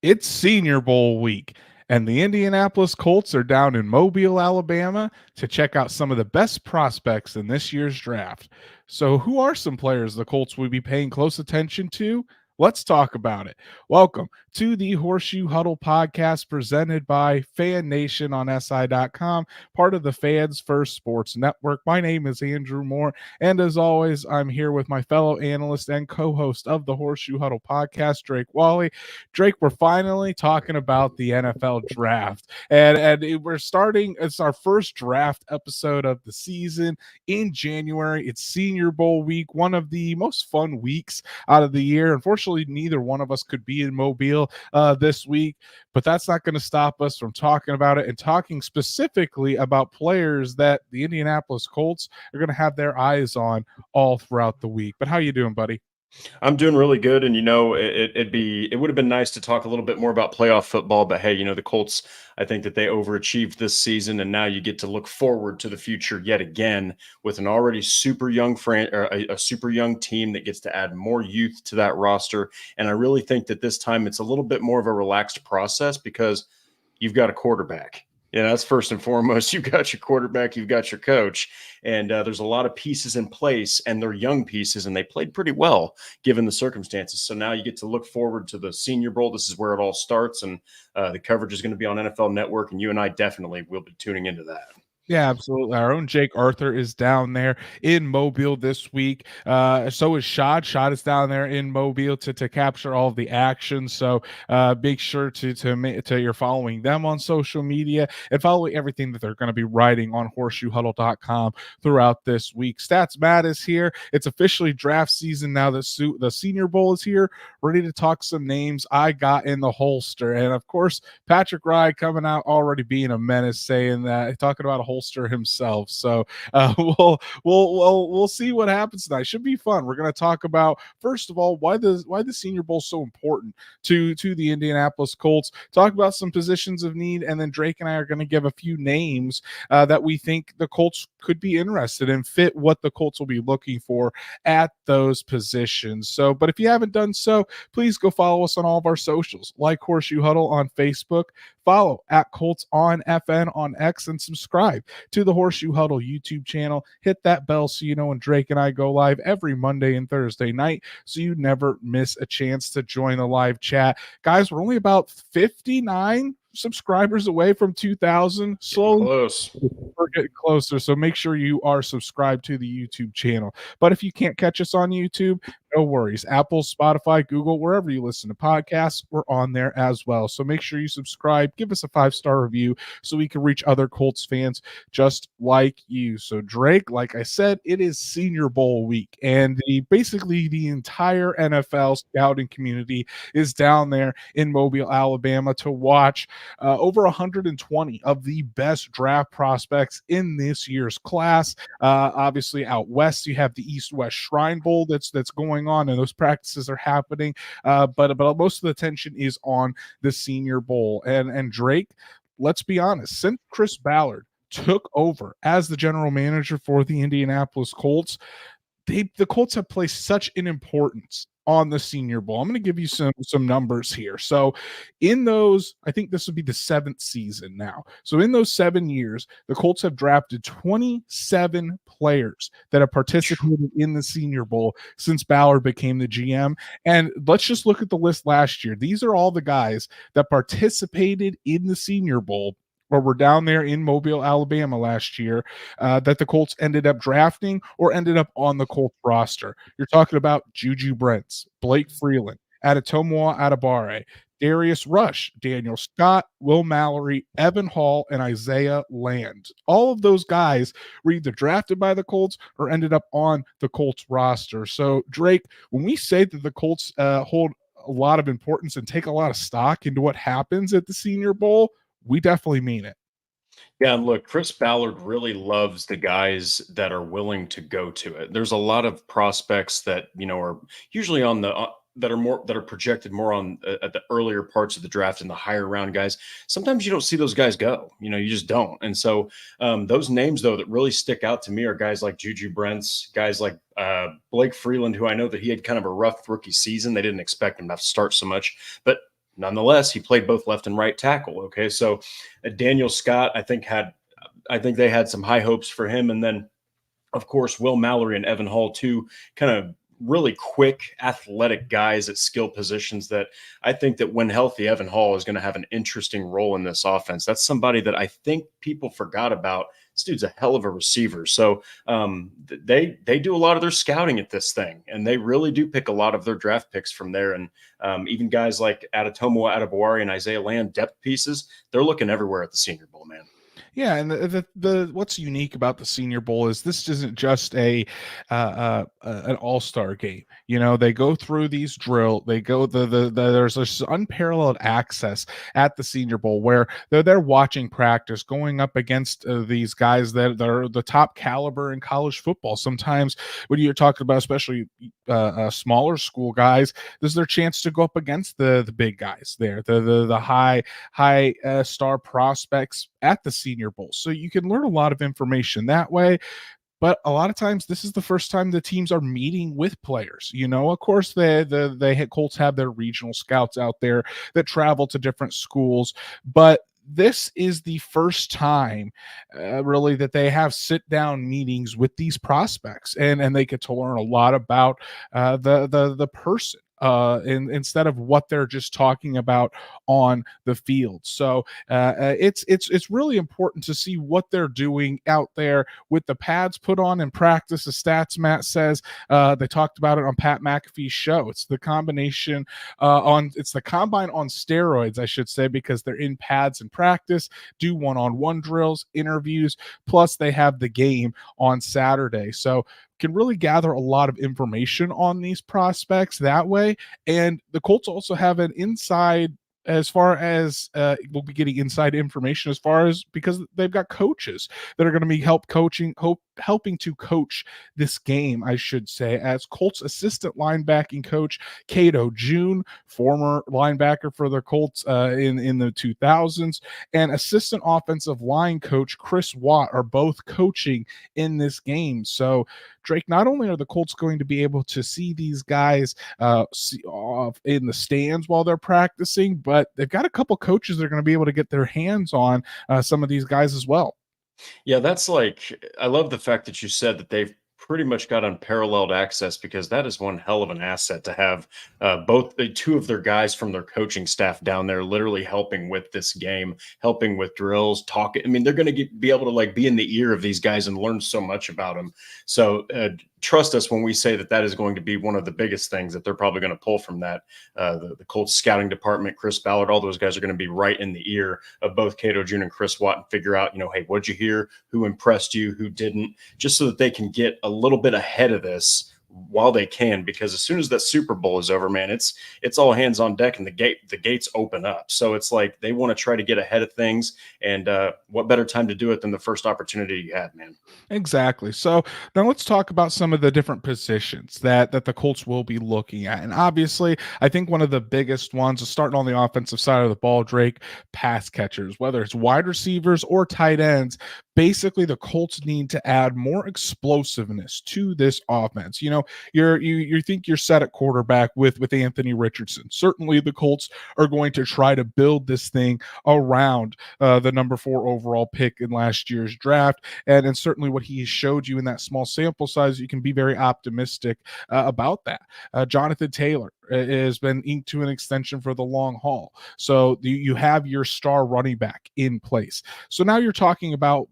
It's Senior Bowl week, and the Indianapolis Colts are down in Mobile, Alabama to check out some of the best prospects in this year's draft. So, who are some players the Colts will be paying close attention to? Let's talk about it. Welcome to the Horseshoe Huddle Podcast presented by Fan Nation on SI.com, part of the Fans First Sports Network. My name is Andrew Moore, and as always, I'm here with my fellow analyst and co-host of the Horseshoe Huddle Podcast, Drake Wally. Drake, we're finally talking about the NFL draft, and we're starting. It's our first draft episode of the season in January. It's Senior Bowl week, one of the most fun weeks out of the year. Unfortunately, neither one of us could be in Mobile this week, but that's not going to stop us from talking about it and talking specifically about players that the Indianapolis Colts are going to have their eyes on all throughout the week. But how you doing, buddy? I'm doing really good, and it would have been nice to talk a little bit more about playoff football, but hey, the Colts, I think that they overachieved this season, and now you get to look forward to the future yet again with an already super young a super young team that gets to add more youth to that roster. And I really think that this time it's a little bit more of a relaxed process because you've got a quarterback. Yeah, that's first and foremost. You've got your quarterback, you've got your coach, and there's a lot of pieces in place, and they're young pieces, and they played pretty well given the circumstances. So now you get to look forward to the Senior Bowl. This is where it all starts, and the coverage is going to be on NFL Network, and you and I definitely will be tuning into that. Yeah, absolutely. Our own Jake Arthur is down there in Mobile this week. So is Shad. Shad is down there in Mobile to capture all of the action. So make sure to you're following them on social media and following everything that they're going to be writing on horseshoehuddle.com throughout this week. Stats Matt is here. It's officially draft season now. The Senior Bowl is here. Ready to talk some names I got in the holster. And of course, Patrick Rye coming out already being a menace, saying that, talking about a holster himself. So we'll see what happens tonight. Should be fun. We're going to talk about, first of all, why the Senior Bowl is so important to the Indianapolis Colts. Talk about some positions of need, and then Drake and I are going to give a few names that we think the Colts could be interested in, fit what the Colts will be looking for at those positions. So, but if you haven't done so, please go follow us on all of our socials, like Horseshoe Huddle on Facebook, follow at Colts on FN on X, and subscribe to the Horseshoe Huddle YouTube channel. Hit that bell so you know when Drake and I go live every Monday and Thursday night, so you never miss a chance to join the live chat. Guys, we're only about 59 subscribers away from 2,000. Slowly Close. We're getting closer, so make sure you are subscribed to the YouTube channel. But if you can't catch us on YouTube, no worries. Apple, Spotify, Google, wherever you listen to podcasts, we're on there as well. So make sure you subscribe, give us a 5-star review so we can reach other Colts fans just like you. So Drake, like I said, it is Senior Bowl week, and basically the entire NFL scouting community is down there in Mobile, Alabama to watch over 120 of the best draft prospects in this year's class. Obviously out west, you have the East-West Shrine Bowl that's going on, and those practices are happening. But most of the attention is on the Senior Bowl. And Drake, let's be honest, since Chris Ballard took over as the general manager for the Indianapolis Colts, the Colts have placed such an importance on the Senior Bowl. I'm going to give you some numbers here. So in those, I think this would be the 7th season now. So in those 7 years, the Colts have drafted 27 players that have participated in the Senior Bowl since Ballard became the GM. And let's just look at the list last year. These are all the guys that participated in the Senior Bowl, or were down there in Mobile, Alabama last year, that the Colts ended up drafting or ended up on the Colts roster. You're talking about Juju Brents, Blake Freeland, Adetomoa Adebawore, Darius Rush, Daniel Scott, Will Mallory, Evan Hall, and Isaiah Land. All of those guys were either drafted by the Colts or ended up on the Colts roster. So, Drake, when we say that the Colts hold a lot of importance and take a lot of stock into what happens at the Senior Bowl, we definitely mean it. Yeah, and look, Chris Ballard really loves the guys that are willing to go to it. There's a lot of prospects that are usually on the that are projected more on at the earlier parts of the draft and the higher round guys. Sometimes you don't see those guys go. You just don't. And so those names though that really stick out to me are guys like Juju Brents, guys like Blake Freeland, who I know that he had kind of a rough rookie season. They didn't expect him to have to start so much, but Nonetheless, he played both left and right tackle. Okay, so Daniel Scott, I think they had some high hopes for him, and then of course, Will Mallory and Evan Hall, two kind of really quick, athletic guys at skill positions that I think that when healthy, Evan Hall is going to have an interesting role in this offense. That's somebody that I think people forgot about. This dude's a hell of a receiver. So they do a lot of their scouting at this thing, and they really do pick a lot of their draft picks from there. And even guys like Adetomo Adebawari and Isaiah Land, depth pieces, they're looking everywhere at the Senior Bowl, man. Yeah, and the what's unique about the Senior Bowl is this isn't just a an all-star game. You know, they go through these they go there's this unparalleled access at the Senior Bowl where they're watching practice, going up against these guys that are the top caliber in college football. Sometimes when you're talking about, especially smaller school guys, this is their chance to go up against the big guys there, the high star prospects at the Senior Bowl. So you can learn a lot of information that way. But a lot of times, this is the first time the teams are meeting with players. You know, of course, the Colts have their regional scouts out there that travel to different schools, but this is the first time really that they have sit down meetings with these prospects, and they get to learn a lot about the person. Instead of what they're just talking about on the field. So it's really important to see what they're doing out there with the pads put on in practice. The stats Matt says they talked about it on Pat McAfee's show. It's the combination it's the combine on steroids, I should say, because they're in pads in practice, do one-on-one drills, interviews, plus they have the game on Saturday. So can really gather a lot of information on these prospects that way. And the Colts also have an inside, as far as we'll be getting inside information as far as, because they've got coaches that are going to be helping to coach this game, I should say, as Colts assistant linebacking coach Cato June, former linebacker for the Colts in the 2000s, and assistant offensive line coach Chris Watt are both coaching in this game. So Drake, not only are the Colts going to be able to see these guys in the stands while they're practicing, but they've got a couple coaches that are going to be able to get their hands on some of these guys as well. Yeah, I love the fact that you said that they've pretty much got unparalleled access, because that is one hell of an asset to have both the two of their guys from their coaching staff down there literally helping with this game, helping with drills, talking. I mean, they're going to be able to like be in the ear of these guys and learn so much about them. So trust us when we say that that is going to be one of the biggest things that they're probably going to pull from that. The Colts scouting department, Chris Ballard, all those guys are going to be right in the ear of both Cato June and Chris Watt and figure out, hey, what'd you hear? Who impressed you? Who didn't? Just so that they can get a little bit ahead of this while they can, because as soon as that Super Bowl is over, man, it's all hands on deck and the gates open up. So it's like they want to try to get ahead of things, and what better time to do it than the first opportunity you had, man. Exactly. So now let's talk about some of the different positions that the Colts will be looking at. And obviously, I think one of the biggest ones is starting on the offensive side of the ball, Drake, pass catchers, whether it's wide receivers or tight ends. Basically, the Colts need to add more explosiveness to this offense. You think you're set at quarterback with Anthony Richardson. Certainly, the Colts are going to try to build this thing around the number 4 overall pick in last year's draft, and certainly what he showed you in that small sample size, you can be very optimistic about that. Jonathan Taylor has been inked to an extension for the long haul, so you have your star running back in place. So now you're talking about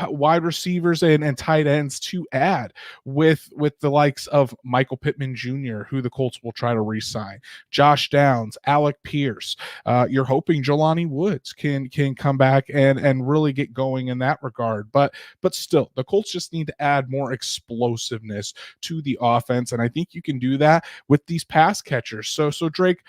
wide receivers and tight ends to add with the likes of Michael Pittman Jr., who the Colts will try to re-sign, Josh Downs, Alec Pierce. You're hoping Jelani Woods can come back and really get going in that regard. But still, the Colts just need to add more explosiveness to the offense, and I think you can do that with these pass catchers. So Drake,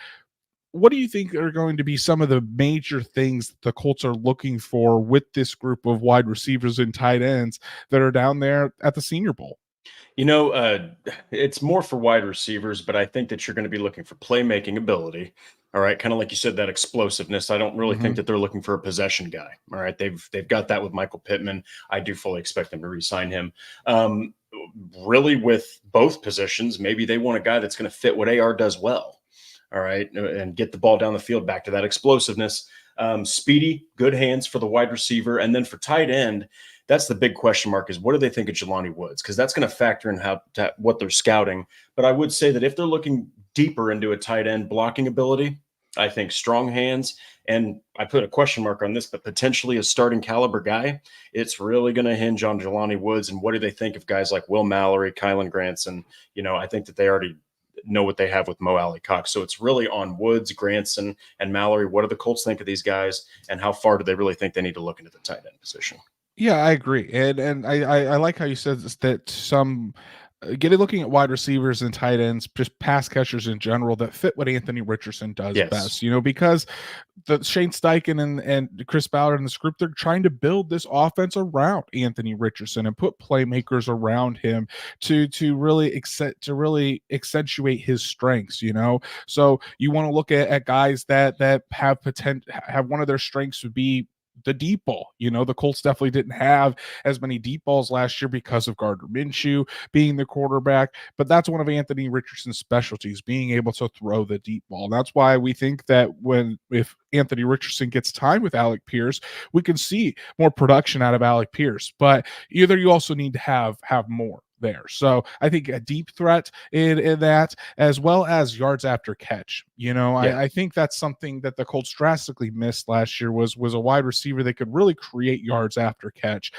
what do you think are going to be some of the major things the Colts are looking for with this group of wide receivers and tight ends that are down there at the Senior Bowl? It's more for wide receivers, but I think that you're going to be looking for playmaking ability. All right, kind of like you said, that explosiveness. I don't really think that they're looking for a possession guy. All right, they've got that with Michael Pittman. I do fully expect them to re-sign him. Really, with both positions, maybe they want a guy that's going to fit what AR does well. all right, and get the ball down the field, back to that explosiveness. Speedy, good hands for the wide receiver. And then for tight end, that's the big question mark, is what do they think of Jelani Woods? Because that's going to factor in what they're scouting. But I would say that if they're looking deeper into a tight end blocking ability, I think strong hands, and I put a question mark on this, but potentially a starting caliber guy, it's really going to hinge on Jelani Woods. And what do they think of guys like Will Mallory, Kylan Granson? I think that they already know what they have with Mo Alley Cox. So it's really on Woods, Granson, and Mallory. What do the Colts think of these guys, and how far do they really think they need to look into the tight end position? Yeah, I agree, and I like how you said that some looking at wide receivers and tight ends, just pass catchers in general, that fit what Anthony Richardson does best. Because the Shane Steichen and Chris Ballard and this group, they're trying to build this offense around Anthony Richardson and put playmakers around him to really accentuate his strengths. So you want to look at guys that have one of their strengths would be the deep ball. The Colts definitely didn't have as many deep balls last year because of Gardner Minshew being the quarterback, but that's one of Anthony Richardson's specialties, being able to throw the deep ball. That's why we think that if Anthony Richardson gets time with Alec Pierce, we can see more production out of Alec Pierce, but either you also need to have more there. So I think a deep threat in that, as well as yards after catch. I think that's something that the Colts drastically missed last year was a wide receiver that could really create yards after catch.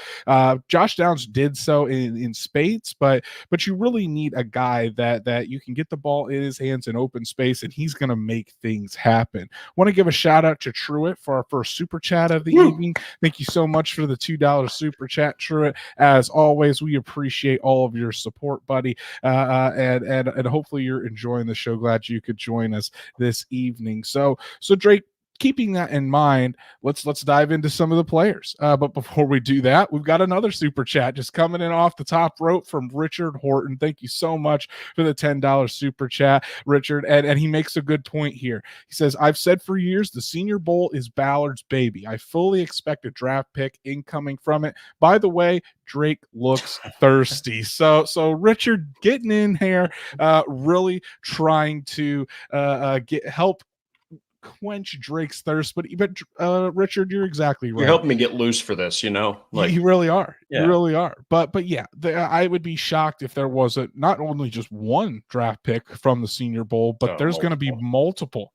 Josh Downs did so in spades, but you really need a guy that you can get the ball in his hands in open space, and he's going to make things happen. Want to give a shout out to Truitt for our first super chat of the evening. Thank you so much for the $2 super chat, Truitt. As always, we appreciate all of your support, buddy, and hopefully you're enjoying the show. Glad you could join us this evening. So Drake, keeping that in mind, let's dive into some of the players. But before we do that, we've got another super chat just coming in off the top rope from Richard Horton. Thank you so much for the $10 super chat, Richard. And he makes a good point here. He says, I've said for years the Senior Bowl is Ballard's baby. I fully expect a draft pick incoming from it. By the way, Drake looks thirsty. So Richard getting in here, really trying to help quench Drake's thirst, but Richard, you're exactly right. You're helping me get loose for this, Like, you really are. Yeah. You really are. But yeah, I would be shocked if there wasn't not only just one draft pick from the Senior Bowl, but there's going to be multiple.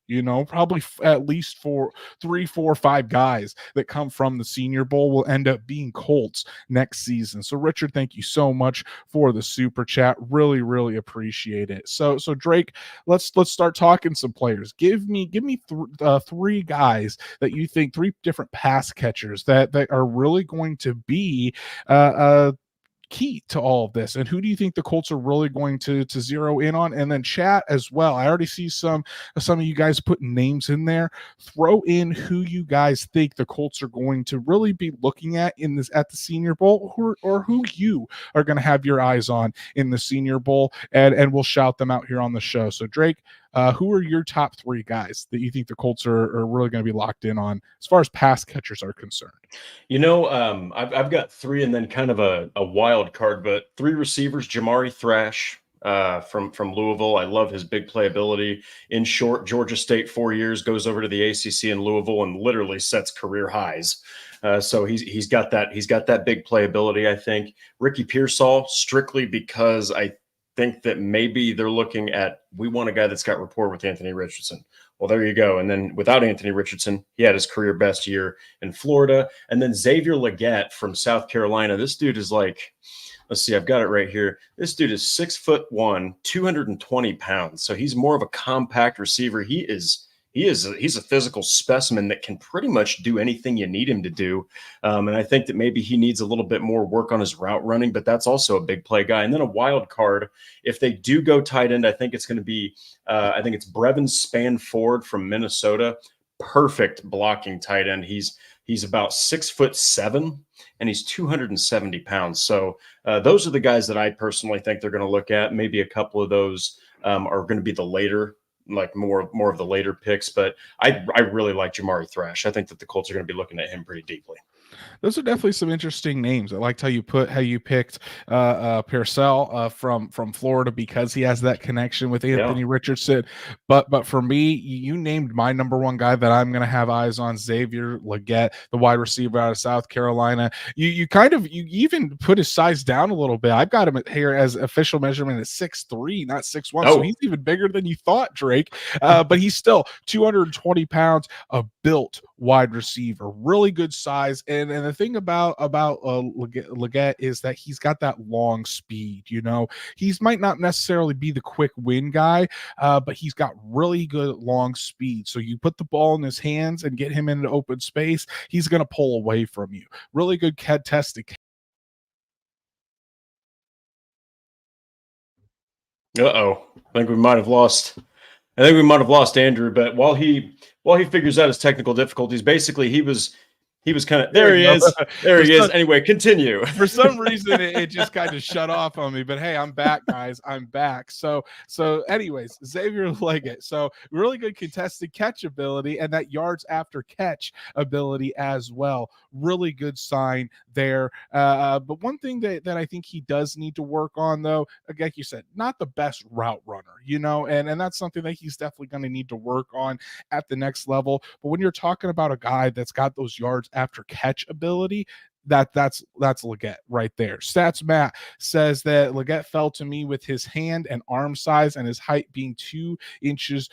Probably at least 3, 4, 5 guys that come from the Senior Bowl will end up being Colts next season. So Richard, thank you so much for the super chat. Really, really appreciate it. So Drake, let's start talking some players. Give me 3 guys that you think, 3 different pass catchers that are really going to be key to all of this, and who do you think the Colts are really going to zero in on? And then chat as well. I already see some of you guys putting names in there. Throw in who you guys think the Colts are going to really be looking at at the Senior Bowl, or who you are going to have your eyes on in the Senior Bowl, and we'll shout them out here on the show. So Drake, who are your top 3 guys that you think the Colts are really going to be locked in on as far as pass catchers are concerned? I've got 3 and then kind of a wild card, but 3 receivers. Jamari Thrash from Louisville. I love his big playability. In short, Georgia State 4 years, goes over to the ACC in Louisville and literally sets career highs. So he's got that big playability. I think Ricky Pearsall, strictly because I think that maybe they're looking at, we want a guy that's got rapport with Anthony Richardson. Well, there you go. And then without Anthony Richardson, he had his career best year in Florida. And then Xavier Legette from South Carolina. This dude is like, let's see, I've got it right here. This dude is 6'1", 220 pounds. So he's more of a compact receiver. He's a physical specimen that can pretty much do anything you need him to do. And I think that maybe he needs a little bit more work on his route running, but that's also a big play guy. And then a wild card, if they do go tight end, I think it's going to be, I think it's Brevin Spanford from Minnesota. Perfect blocking tight end. He's about 6'7", and he's 270 pounds. So those are the guys that I personally think they're going to look at. Maybe a couple of those are going to be the later, like more of the later picks, but I really like Jamari Thrash. I think that the Colts are going to be looking at him pretty deeply. Those are definitely some interesting names. I liked how you picked Purcell from Florida because he has that connection with Anthony Richardson. But for me, you named my number one guy that I'm going to have eyes on, Xavier Legette, the wide receiver out of South Carolina. You even put his size down a little bit. I've got him here as official measurement at 6'3", not 6'1", so he's even bigger than you thought, Drake. But he's still 220 pounds, a built wide receiver, really good size. And the thing about Legette is that he's got that long speed. He's might not necessarily be the quick win guy, but he's got really good long speed. So you put the ball in his hands and get him into open space, he's going to pull away from you. Really good testing. I think we might have lost Andrew, but while he figures out his technical difficulties, basically he was kind of there he is. Anyway, continue. For some reason it just kind of shut off on me, but hey, I'm back, guys. I'm back. So anyways, Xavier Legette. So really good contested catch ability and that yards after catch ability as well. Really good sign there. But one thing that I think he does need to work on, though, like you said, not the best route runner, and that's something that he's definitely going to need to work on at the next level. But when you're talking about a guy that's got those yards after catch ability, that's Legette right there. Stats Matt says that Legette fell to me with his hand and arm size and his height being 2 inches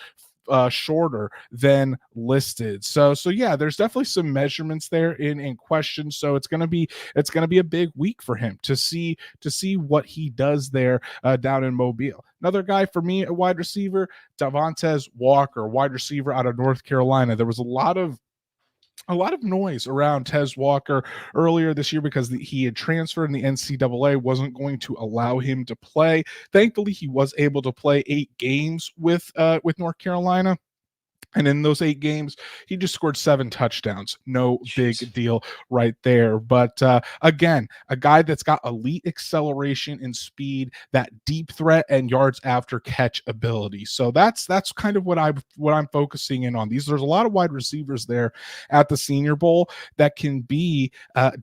shorter than listed. So yeah, there's definitely some measurements there in question. So it's gonna be a big week for him to see what he does there down in Mobile. Another guy for me, a wide receiver, Devontae Walker, wide receiver out of North Carolina. There was a lot of noise around Tez Walker earlier this year because he had transferred and the NCAA wasn't going to allow him to play. Thankfully, he was able to play 8 games with North Carolina. And in those 8 games, he just scored 7 touchdowns. No big deal right there. But again, a guy that's got elite acceleration and speed, that deep threat and yards after catch ability. So that's kind of what I'm focusing in on. There's a lot of wide receivers there at the Senior Bowl that can be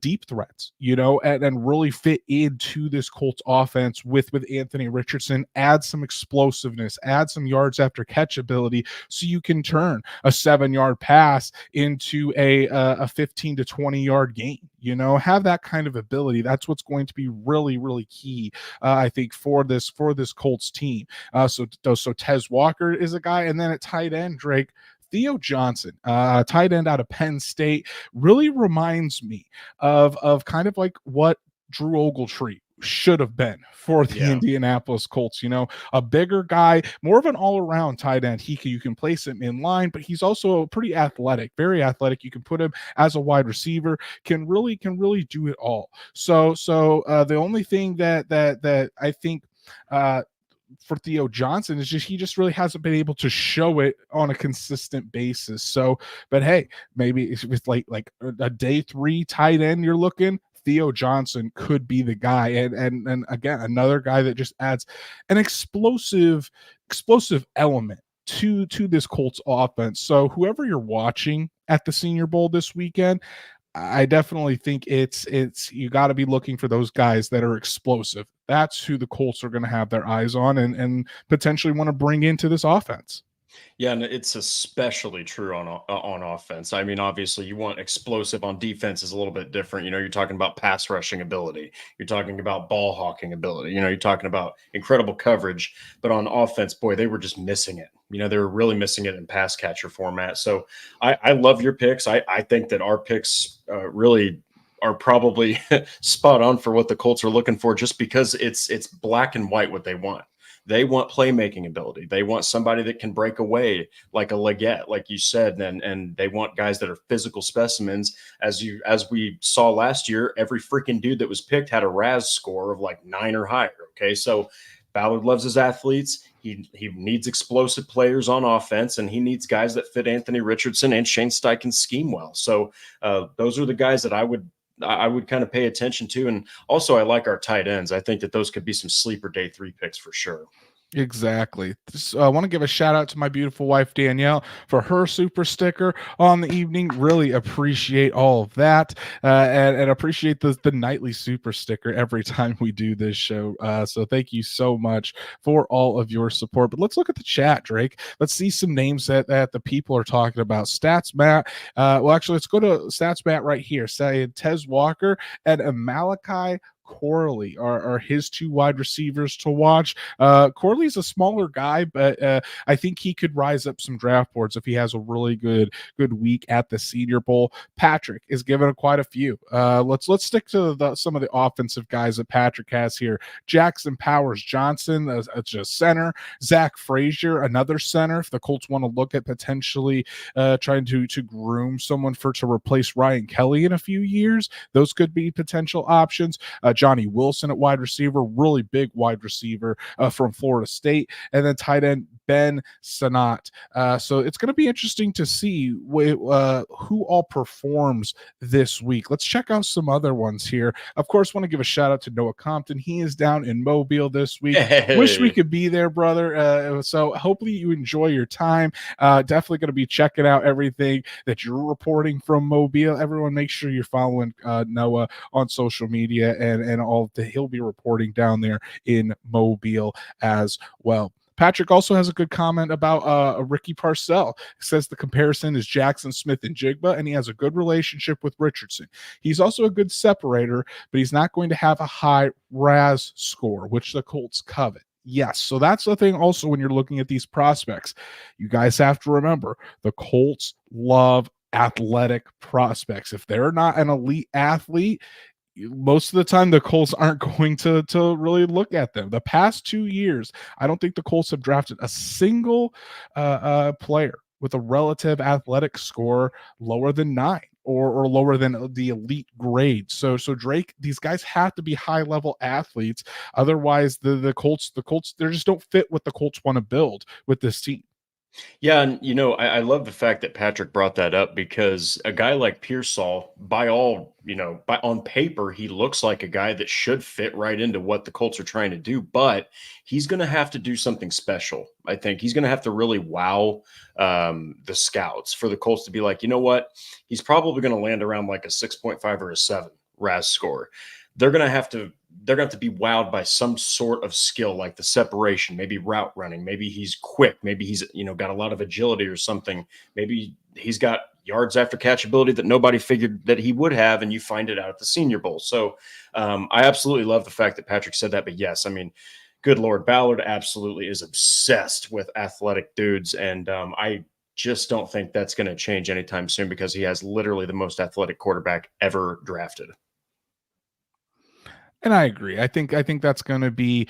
deep threats, and really fit into this Colts offense with Anthony Richardson. Add some explosiveness, add some yards after catch ability, so you can turn a 7-yard pass into a 15 to 20 yard gain. Have that kind of ability. That's what's going to be really, really key, I think, for this Colts team. So Tez Walker is a guy, and then at tight end, Drake, Theo Johnson, tight end out of Penn State, really reminds me of kind of like what Drew Ogletree should have been for the Indianapolis Colts. A bigger guy, more of an all-around tight end. You can place him in line, but he's also pretty athletic, very athletic. You can put him as a wide receiver, can really do it all. So the only thing that I think for Theo Johnson is he just really hasn't been able to show it on a consistent basis. So, but hey, maybe it's with like a day 3 tight end you're looking, Theo Johnson could be the guy. And again, another guy that just adds an explosive element to this Colts offense. So whoever you're watching at the Senior Bowl this weekend, I definitely think it's you got to be looking for those guys that are explosive. That's who the Colts are going to have their eyes on and potentially want to bring into this offense. Yeah, and it's especially true on offense. I mean, obviously, you want explosive on defense is a little bit different. You're talking about pass rushing ability. You're talking about ball hawking ability. You're talking about incredible coverage. But on offense, boy, they were just missing it. They were really missing it in pass catcher format. So I love your picks. I think that our picks really are probably spot on for what the Colts are looking for, just because it's black and white what they want. They want playmaking ability. They want somebody that can break away like a Legette, like you said, and they want guys that are physical specimens. As we saw last year, every freaking dude that was picked had a RAS score of like 9 or higher. Okay, so Ballard loves his athletes. He needs explosive players on offense, and he needs guys that fit Anthony Richardson and Shane Steichen's scheme well. So those are the guys that I would kind of pay attention to. And also, I like our tight ends. I think that those could be some sleeper day 3 picks for sure. Exactly. I want to give a shout out to my beautiful wife Danielle for her super sticker on the evening. Really appreciate all of that, and appreciate the nightly super sticker every time we do this show. So thank you so much for all of your support. But let's look at the chat, Drake. Let's see some names that the people are talking about. Stats Matt. Well, actually, let's go to Stats Matt right here. Saying Tez Walker and Malachi Corley are his two wide receivers to watch. Corley's a smaller guy, but I think he could rise up some draft boards if he has a really good week at the Senior Bowl. Patrick is given quite a few. Let's stick to some of the offensive guys that Patrick has here. Jackson Powers Johnson, just center. Zach Frazier, another center. If the Colts want to look at potentially trying to groom someone to replace Ryan Kelly in a few years, those could be potential options. Johnny Wilson at wide receiver, really big wide receiver from Florida State, and then tight end Ben Sanat. So it's going to be interesting to see who all performs this week. Let's check out some other ones here. Of course, want to give a shout out to Noah Compton. He is down in Mobile this week. Hey. Wish we could be there, brother. So hopefully you enjoy your time. Definitely going to be checking out everything that you're reporting from Mobile. Everyone, make sure you're following Noah on social media and all that he'll be reporting down there in Mobile as well. Patrick also has a good comment about Ricky Parcell. He says the comparison is Jackson Smith and Jigba, and he has a good relationship with Richardson. He's also a good separator, but he's not going to have a high RAS score, which the Colts covet. Yes, so that's the thing also when you're looking at these prospects. You guys have to remember the Colts love athletic prospects. If they're not an elite athlete, most of the time the Colts aren't going to really look at them. The past 2 years, I don't think the Colts have drafted a single player with a relative athletic score lower than 9 or lower than the elite grade. So Drake, these guys have to be high level athletes. Otherwise, the Colts they just don't fit what the Colts want to build with this team. Yeah, and I love the fact that Patrick brought that up because a guy like Pearsall, by on paper, he looks like a guy that should fit right into what the Colts are trying to do, but he's going to have to do something special. I think he's going to have to really wow the scouts for the Colts to be like, you know what, he's probably going to land around like a 6.5 or a 7 RAS score. They're going to have to be wowed by some sort of skill, like the separation, maybe route running, maybe he's quick, maybe he's got a lot of agility or something, maybe he's got yards after catch ability that nobody figured that he would have, and you find it out at the Senior Bowl. So I absolutely love the fact that Patrick said that. But yes, I mean, good Lord, Ballard absolutely is obsessed with athletic dudes, and I just don't think that's going to change anytime soon because he has literally the most athletic quarterback ever drafted. And I agree. I think that's going to be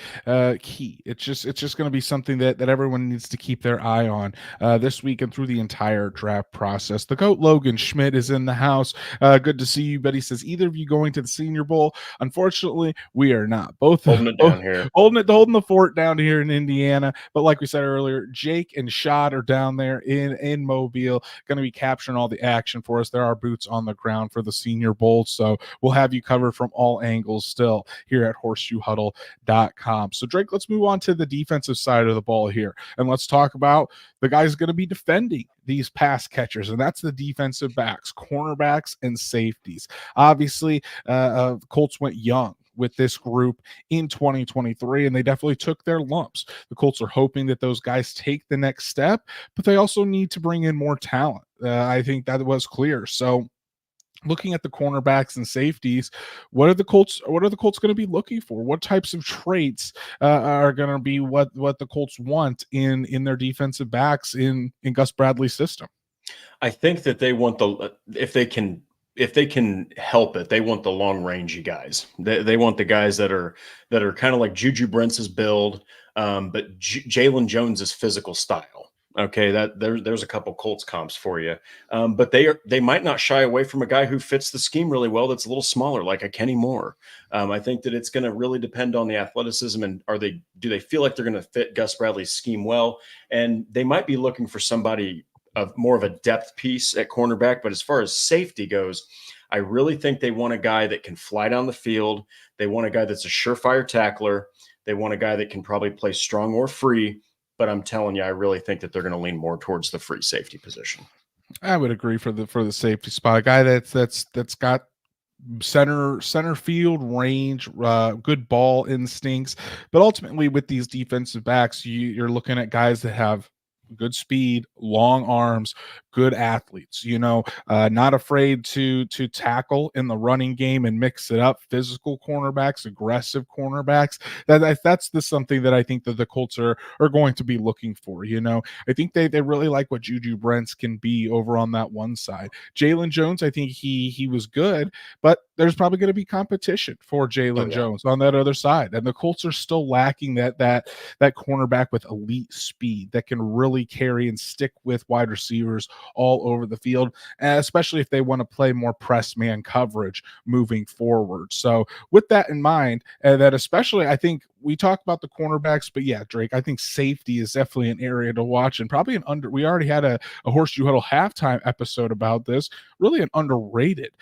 key. It's just going to be something that everyone needs to keep their eye on this week and through the entire draft process. The GOAT Logan Schmidt is in the house. Good to see you, but he says either of you going to the Senior Bowl? Unfortunately, we are not. Both holding it down here, holding the fort down here in Indiana. But like we said earlier, Jake and Shad are down there in Mobile, going to be capturing all the action for us. There are boots on the ground for the Senior Bowl, so we'll have you covered from all angles still here at horseshoehuddle.com. So Drake, let's move on to the defensive side of the ball here, and let's talk about the guys going to be defending these pass catchers, and that's the defensive backs, cornerbacks, and safeties. Obviously, Colts went young with this group in 2023, and they definitely took their lumps. The Colts are hoping that those guys take the next step, but they also need to bring in more talent. I think that was clear. So looking at the cornerbacks and safeties, what are the Colts going to be looking for? What types of traits are going to be what the Colts want in their defensive backs in Gus Bradley's system? I think that they want if they can help it, they want the long rangey guys. They want the guys that are kind of like Juju Brentz's build, but Jalen Jones's physical style. Okay, there's a couple Colts comps for you, but they might not shy away from a guy who fits the scheme really well. That's a little smaller, like a Kenny Moore. I think that it's going to really depend on the athleticism and do they feel like they're going to fit Gus Bradley's scheme well, and they might be looking for somebody of more of a depth piece at cornerback. But as far as safety goes, I really think they want a guy that can fly down the field. They want a guy that's a surefire tackler. They want a guy that can probably play strong or free. But I'm telling you, I really think that they're going to lean more towards the free safety position. I would agree for the safety spot. A guy that's got center field range, good ball instincts. But ultimately, with these defensive backs, you're looking at guys that have good speed, long arms, good athletes, not afraid to tackle in the running game and mix it up. Physical cornerbacks, aggressive cornerbacks. That's something that I think that the Colts are going to be looking for. I think they really like what Juju Brents can be over on that one side. Jalen Jones, I think he was good, but there's probably going to be competition for Jalen Jones on that other side. And the Colts are still lacking that cornerback with elite speed that can really carry and stick with wide receivers all over the field, especially if they want to play more press man coverage moving forward. So with that in mind, that especially, I think we talk about the cornerbacks, but yeah, Drake, I think safety is definitely an area to watch, and probably we already had a Horseshoe Huddle halftime episode about this, really an underrated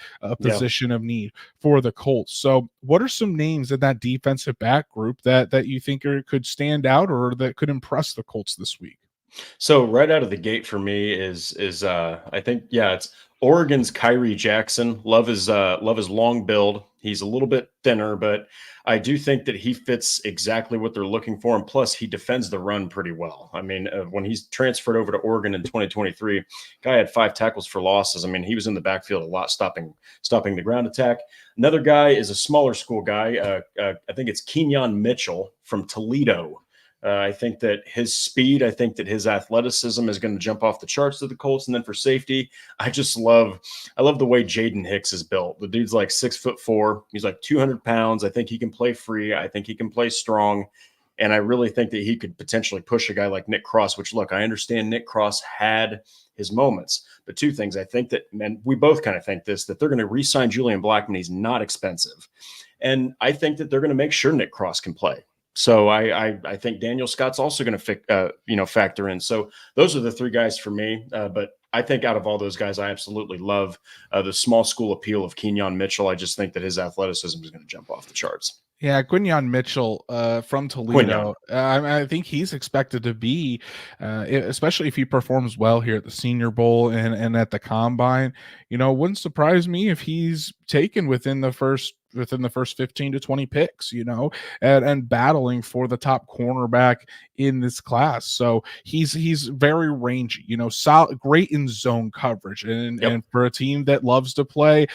position of need for the Colts. So what are some names in that defensive back group that you think could stand out or that could impress the Colts this week? So right out of the gate for me is I think it's Oregon's Kyrie Jackson. Love his long build. He's a little bit thinner, but I do think that he fits exactly what they're looking for. And plus, he defends the run pretty well. I mean, when he's transferred over to Oregon in 2023, guy had 5 tackles for losses. I mean, he was in the backfield a lot, stopping the ground attack. Another guy is a smaller school guy. I think it's Kenyon Mitchell from Toledo. I think that his speed, I think that his athleticism is going to jump off the charts to the Colts. And then for safety, I love the way Jaden Hicks is built. The dude's like 6'4". He's like 200 pounds. I think he can play free. I think he can play strong. And I really think that he could potentially push a guy like Nick Cross, which, look, I understand Nick Cross had his moments. But 2 things, I think that, and we both kind of think this, that they're going to re-sign Julian Blackmon. He's not expensive. And I think that they're going to make sure Nick Cross can play. So I think Daniel Scott's also going to factor in. So those are the 3 guys for me. But I think out of all those guys, I absolutely love the small school appeal of Kenyon Mitchell. I just think that his athleticism is going to jump off the charts. Yeah, Quinyon Mitchell from Toledo. I think he's expected to be, especially if he performs well here at the Senior Bowl and at the Combine. Wouldn't surprise me if he's taken within the first 15 to 20 picks, and battling for the top cornerback in this class. So he's very rangy, solid, great in zone coverage. And for a team that loves to play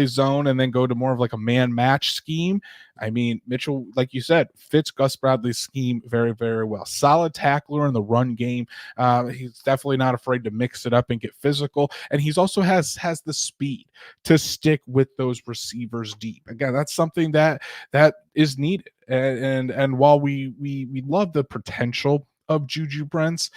zone and then go to more of like a man match scheme, I mean, Mitchell, like you said, fits Gus Bradley's scheme very, very well. Solid tackler in the run game. He's definitely not afraid to mix it up and get physical. And he's also has the speed to stick with those receivers deep. Again, that's something that is needed. And while we love the potential of Juju Brents,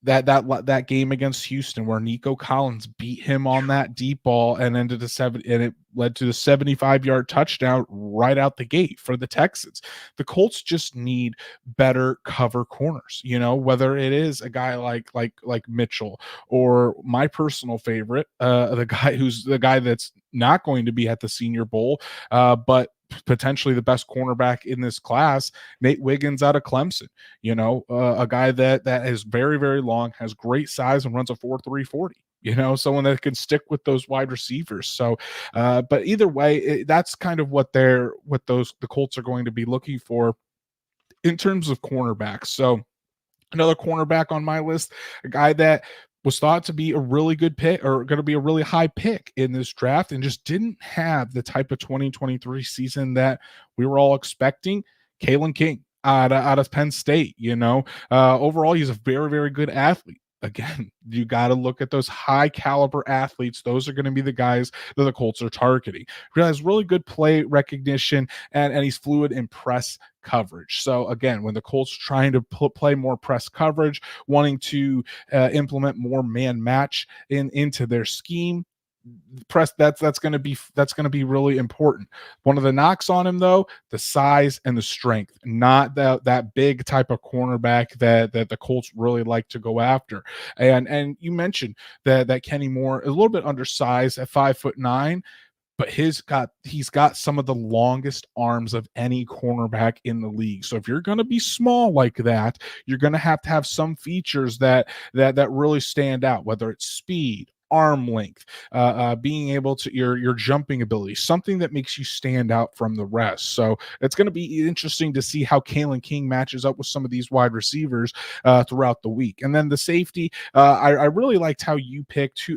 that game against Houston where Nico Collins beat him on that deep ball and ended and it led to the 75-yard touchdown right out the gate for the Texans. The Colts just need better cover corners, whether it is a guy like Mitchell or my personal favorite, the guy that's not going to be at the Senior Bowl, but potentially the best cornerback in this class, Nate Wiggins out of Clemson, a guy that is very, very long, has great size and runs a 4.3 40. Someone that can stick with those wide receivers. So, but either way, that's kind of what the Colts are going to be looking for in terms of cornerbacks. So another cornerback on my list, a guy that was thought to be a really good pick or going to be a really high pick in this draft and just didn't have the type of 2023 season that we were all expecting. Kalen King out of Penn State, overall, he's a very, very good athlete. Again, you got to look at those high caliber athletes. Those are going to be the guys that the Colts are targeting. He has really good play recognition and he's fluid in press coverage. So again, when the Colts trying to play more press coverage, wanting to implement more man match into their scheme, press that's going to be really important. One of the knocks on him though, the size and the strength, not that big type of cornerback that the Colts really like to go after. And you mentioned that Kenny Moore is a little bit undersized at 5'9", but he's got some of the longest arms of any cornerback in the league. So if you're going to be small like that, you're going to have some features that really stand out, whether it's speed, arm length, being able to your jumping ability, something that makes you stand out from the rest. So it's going to be interesting to see how Kalen King matches up with some of these wide receivers throughout the week. And then the safety, I really liked how you picked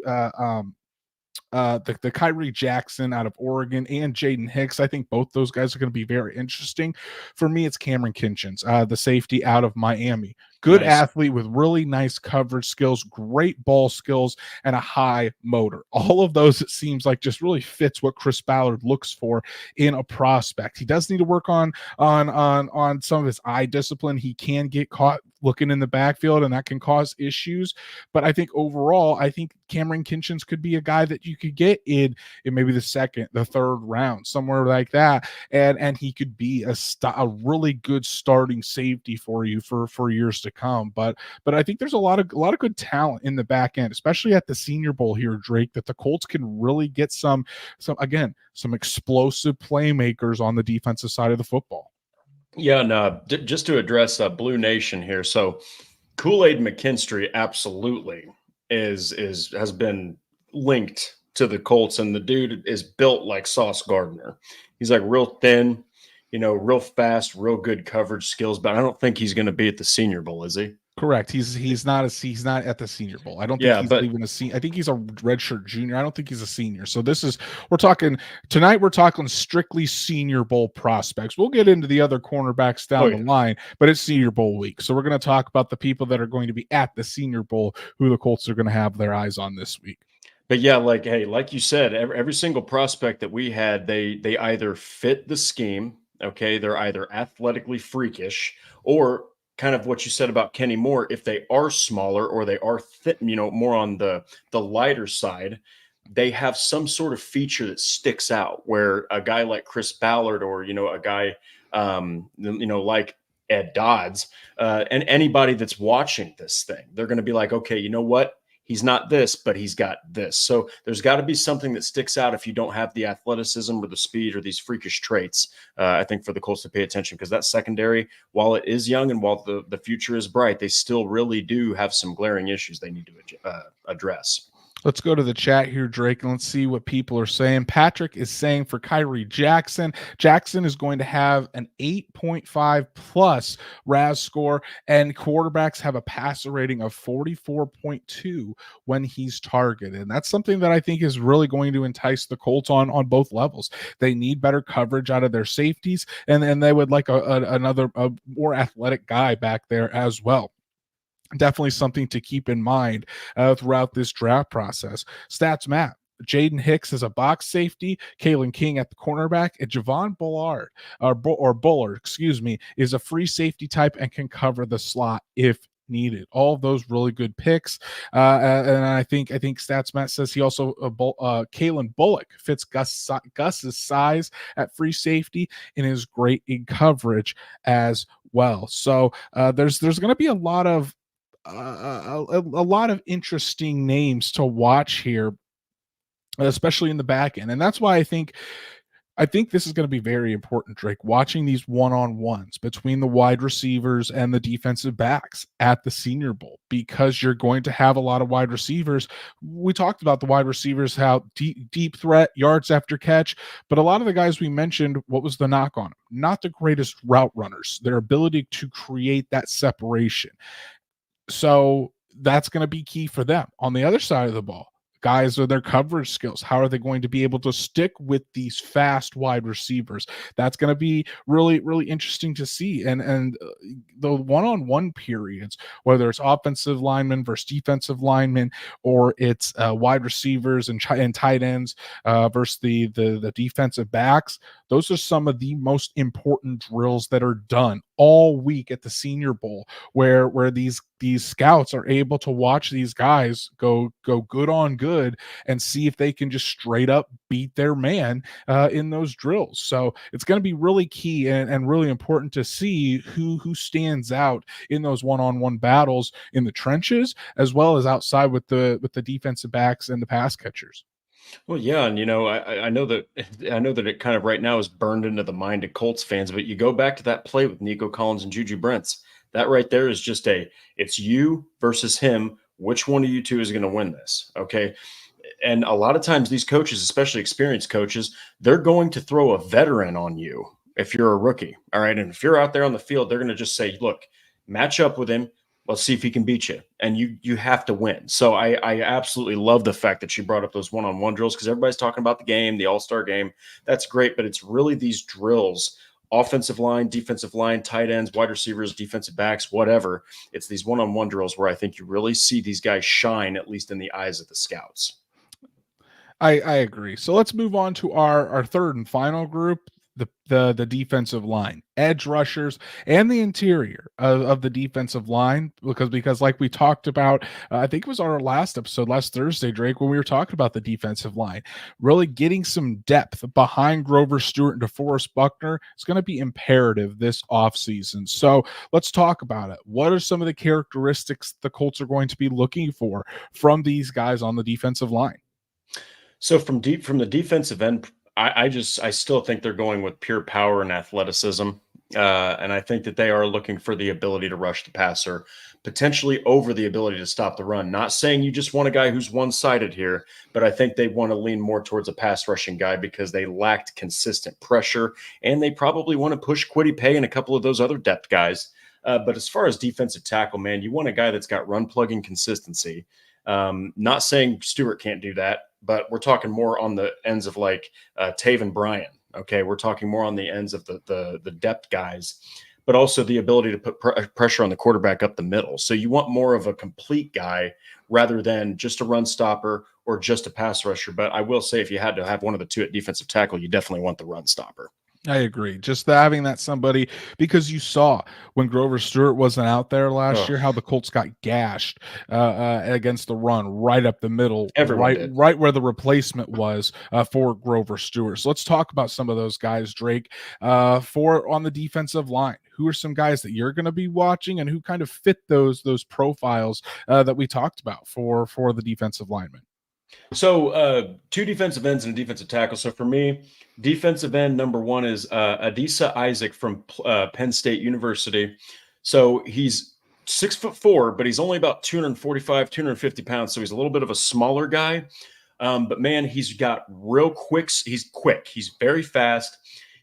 the Kyrie Jackson out of Oregon and Jaden Hicks. I think both those guys are going to be very interesting. For me, it's Cameron Kinchins, the safety out of Miami. Good athlete with really nice coverage skills, great ball skills, and a high motor. All of those, it seems like, just really fits what Chris Ballard looks for in a prospect. He does need to work on some of his eye discipline. He can get caught looking in the backfield, and that can cause issues. But I think overall, I think Cameron Kinchins could be a guy that you could get in maybe the second, the third round, somewhere like that, and he could be a really good starting safety for you for years to come. But I think there's a lot of good talent in the back end, especially at the Senior Bowl here, Drake, that the Colts can really get some explosive playmakers on the defensive side of the football. Yeah, no, just to address Blue Nation here. So Kool-Aid McKinstry absolutely has been linked to the Colts, and the dude is built like Sauce Gardner. He's like real thin, real fast, real good coverage skills, but I don't think he's going to be at the Senior Bowl, is he? Correct. He's not at the Senior Bowl. I don't think he's even a senior. I think he's a redshirt junior. I don't think he's a senior. So we're talking strictly Senior Bowl prospects. We'll get into the other cornerbacks down the line, but it's Senior Bowl week. So we're going to talk about the people that are going to be at the Senior Bowl, who the Colts are going to have their eyes on this week. But yeah, like you said, every single prospect that we had, they either fit the scheme. Okay. They're either athletically freakish, or kind of what you said about Kenny Moore, if they are smaller or they are thick, more on the lighter side, they have some sort of feature that sticks out, where a guy like Chris Ballard, or a guy like Ed Dodds, and anybody that's watching this thing, they're going to be like, okay, you know what? He's not this, but he's got this. So there's got to be something that sticks out if you don't have the athleticism or the speed or these freakish traits, I think, for the Colts to pay attention, because that secondary, while it is young and while the future is bright, they still really do have some glaring issues they need to address. Let's go to the chat here, Drake, and let's see what people are saying. Patrick is saying for Kyrie Jackson is going to have an 8.5 plus RAS score, and quarterbacks have a passer rating of 44.2 when he's targeted. And that's something that I think is really going to entice the Colts on both levels. They need better coverage out of their safeties, and they would like another more athletic guy back there as well. Definitely something to keep in mind throughout this draft process. Stats Matt. Jaden Hicks is a box safety, Kalen King at the cornerback, and Javon Bullard, Bullard, is a free safety type and can cover the slot if needed. All of those really good picks. And I think Stats Matt says he also Kalen Bullock fits Gus's size at free safety and is great in coverage as well. So there's going to be a lot of interesting names to watch here, especially in the back end. And that's why I think this is going to be very important, Drake, watching these one-on-ones between the wide receivers and the defensive backs at the Senior Bowl, because you're going to have a lot of wide receivers. We talked about the wide receivers, how deep threat, yards after catch, but a lot of the guys we mentioned, what was the knock on them? Not the greatest route runners, their ability to create that separation. So that's going to be key for them. On the other side of the ball, guys are their coverage skills. How are they going to be able to stick with these fast wide receivers? That's going to be really, really interesting to see. And the one-on-one periods, whether it's offensive linemen versus defensive linemen, or it's wide receivers and tight ends versus the defensive backs, those are some of the most important drills that are done all week at the Senior Bowl, where these scouts are able to watch these guys go good on good and see if they can just straight up beat their man in those drills. So it's going to be really key and really important to see who stands out in those one-on-one battles in the trenches, as well as outside with the defensive backs and the pass catchers. Well, yeah, and I know that it kind of right now is burned into the mind of Colts fans, but you go back to that play with Nico Collins and Juju Brents. That right there is just it's you versus him. Which one of you two is going to win this? Okay. And a lot of times these coaches, especially experienced coaches, they're going to throw a veteran on you if you're a rookie. All right. And if you're out there on the field, they're going to just say, look, match up with him. Let's see if he can beat you. And you have to win. So I absolutely love the fact that she brought up those one-on-one drills, because everybody's talking about the game, the all-star game. That's great. But it's really these drills, offensive line, defensive line, tight ends, wide receivers, defensive backs, whatever. It's these one-on-one drills where I think you really see these guys shine, at least in the eyes of the scouts. I agree. So let's move on to our third and final group, the defensive line, edge rushers, and the interior of the defensive line, because like we talked about, I think it was our last episode last Thursday, Drake, when we were talking about the defensive line, really getting some depth behind Grover Stewart and DeForest Buckner is going to be imperative this offseason. So let's talk about it. What are some of the characteristics the Colts are going to be looking for from these guys on the defensive line? So from the defensive end, I still think they're going with pure power and athleticism, and I think that they are looking for the ability to rush the passer, potentially over the ability to stop the run. Not saying you just want a guy who's one-sided here, but I think they want to lean more towards a pass rushing guy because they lacked consistent pressure, and they probably want to push Kwity Paye and a couple of those other depth guys. But as far as defensive tackle, man, you want a guy that's got run plugging consistency. Not saying Stewart can't do that, but we're talking more on the ends of like Taven Bryan. Okay, we're talking more on the ends of the depth guys, but also the ability to put pressure on the quarterback up the middle. So you want more of a complete guy rather than just a run stopper or just a pass rusher. But I will say, if you had to have one of the two at defensive tackle, you definitely want the run stopper. I agree. Just having that somebody, because you saw when Grover Stewart wasn't out there last year, how the Colts got gashed against the run right up the middle, Everyone did. right where the replacement was for Grover Stewart. So let's talk about some of those guys, Drake, for on the defensive line. Who are some guys that you're going to be watching, and who kind of fit those profiles that we talked about for the defensive linemen? So two defensive ends and a defensive tackle. So for me, defensive end number one is Adisa Isaac from Penn State University. So he's 6'4", but he's only about 245, 250 pounds. So he's a little bit of a smaller guy. But man, he's got real quick. He's quick. He's very fast.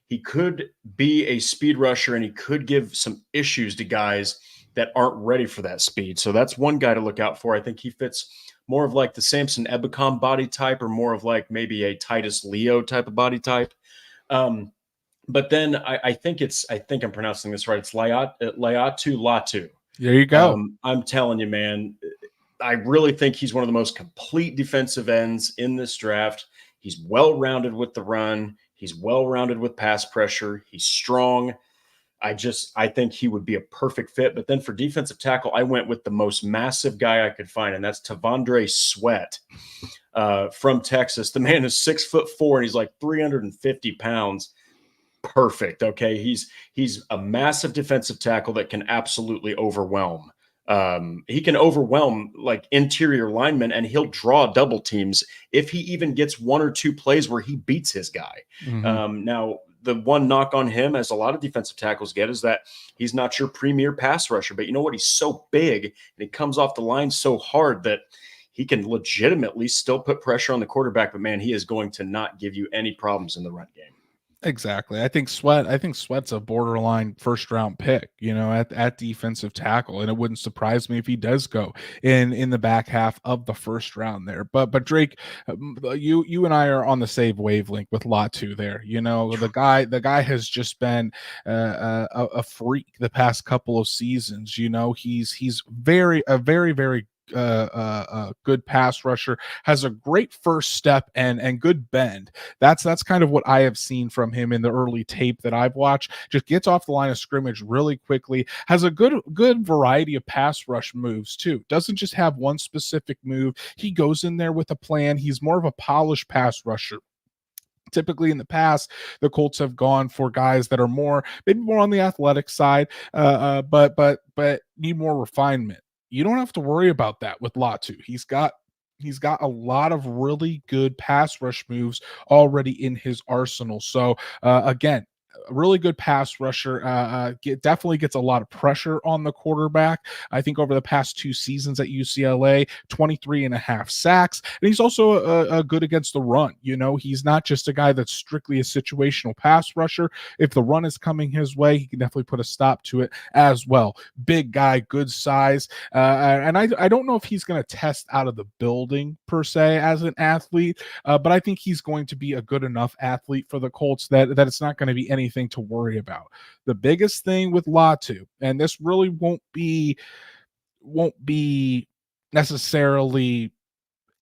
He could be a speed rusher, and he could give some issues to guys that aren't ready for that speed. So that's one guy to look out for. I think he fits more of like the Samson Ebukam body type, or more of like maybe a Titus Leo type of body type. But then I think I'm pronouncing this right. It's Laiatu Latu. There you go. I'm telling you, man, I really think he's one of the most complete defensive ends in this draft. He's well-rounded with the run. He's well-rounded with pass pressure. He's strong. I think he would be a perfect fit. But then for defensive tackle, I went with the most massive guy I could find, and that's Tavondre Sweat from Texas. The man is 6'4", and he's like 350 pounds. Perfect. Okay. He's a massive defensive tackle that can absolutely overwhelm. He can overwhelm like interior linemen, and he'll draw double teams if he even gets one or two plays where he beats his guy. Mm-hmm. Now, the one knock on him, as a lot of defensive tackles get, is that he's not your premier pass rusher. But you know what? He's so big, and he comes off the line so hard that he can legitimately still put pressure on the quarterback. But man, he is going to not give you any problems in the run game. Exactly. I think Sweat's a borderline first round pick, at defensive tackle. And it wouldn't surprise me if he does go in the back half of the first round there. But Drake, you and I are on the same wavelength with Latu there. The guy has just been a freak the past couple of seasons. He's a very, very good pass rusher, has a great first step and good bend. That's kind of what I have seen from him in the early tape that I've watched. Just gets off the line of scrimmage really quickly, has a good variety of pass rush moves too. Doesn't just have one specific move. He goes in there with a plan. He's more of a polished pass rusher. Typically in the past, the Colts have gone for guys that are maybe more on the athletic side, but need more refinement. You don't have to worry about that with Latu. He's got he's got a lot of really good pass rush moves already in his arsenal. So again, a really good pass rusher. Definitely gets a lot of pressure on the quarterback. I think over the past 2 seasons at UCLA, 23 and a half sacks. And he's also a good against the run. He's not just a guy that's strictly a situational pass rusher. If the run is coming his way, he can definitely put a stop to it as well. Big guy, good size. And I don't know if he's going to test out of the building per se as an athlete, but I think he's going to be a good enough athlete for the Colts that it's not going to be anything to worry about. The biggest thing with Latu, and this really won't be necessarily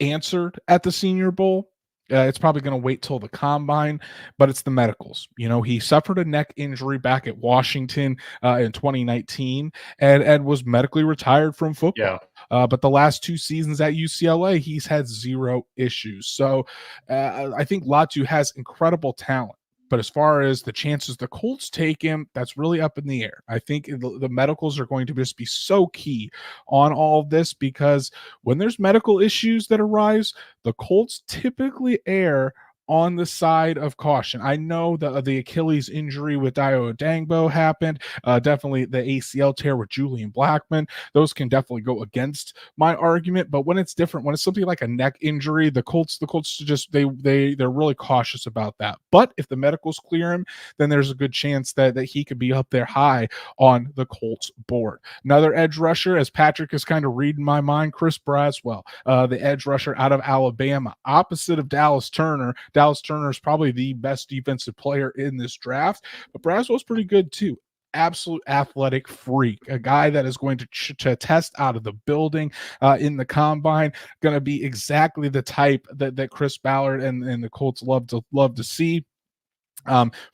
answered at the Senior Bowl. It's probably going to wait till the combine, but it's the medicals. He suffered a neck injury back at Washington in 2019 and was medically retired from football. Yeah. But the last 2 seasons at UCLA, he's had zero issues. So I think Latu has incredible talent. But as far as the chances the Colts take him, that's really up in the air. I think the medicals are going to just be so key on all of this, because when there's medical issues that arise, the Colts typically err on the side of caution. I know the Achilles injury with Dio Dangbo happened. Definitely the ACL tear with Julian Blackman. Those can definitely go against my argument. But when it's different, when it's something like a neck injury, the Colts just they're really cautious about that. But if the medicals clear him, then there's a good chance that he could be up there high on the Colts board. Another edge rusher, as Patrick is kind of reading my mind, Chris Braswell, the edge rusher out of Alabama, opposite of Dallas Turner. Dallas Turner is probably the best defensive player in this draft, but Braswell's pretty good too. Absolute athletic freak, a guy that is going to test out of the building in the combine, going to be exactly the type that Chris Ballard and the Colts love to see.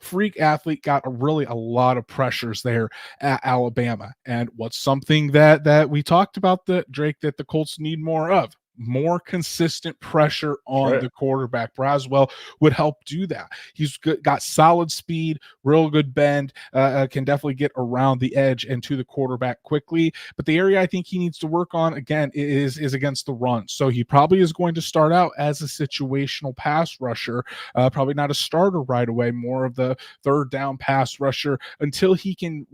Freak athlete, got a lot of pressures there at Alabama. And what's something that we talked about, that the Colts need more of? More consistent pressure on the quarterback. Braswell would help do that. He's got solid speed, real good bend, can definitely get around the edge and to the quarterback quickly. But the area I think he needs to work on, again, is against the run. So he probably is going to start out as a situational pass rusher, probably not a starter right away, more of the third down pass rusher, until he can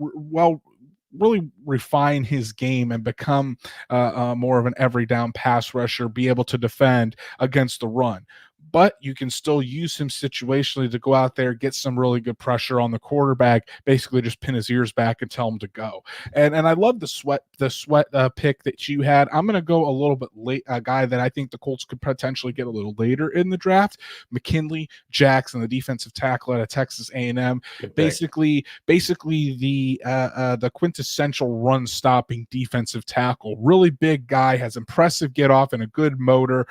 really refine his game and become more of an every down pass rusher, be able to defend against the run. But you can still use him situationally to go out there, get some really good pressure on the quarterback, basically just pin his ears back and tell him to go. And I love the sweat pick that you had. I'm going to go a little bit late, a guy that I think the Colts could potentially get a little later in the draft, McKinley Jackson, the defensive tackle out of Texas A&M. Basically the quintessential run stopping defensive tackle. Really big guy, has impressive get off and a good motor.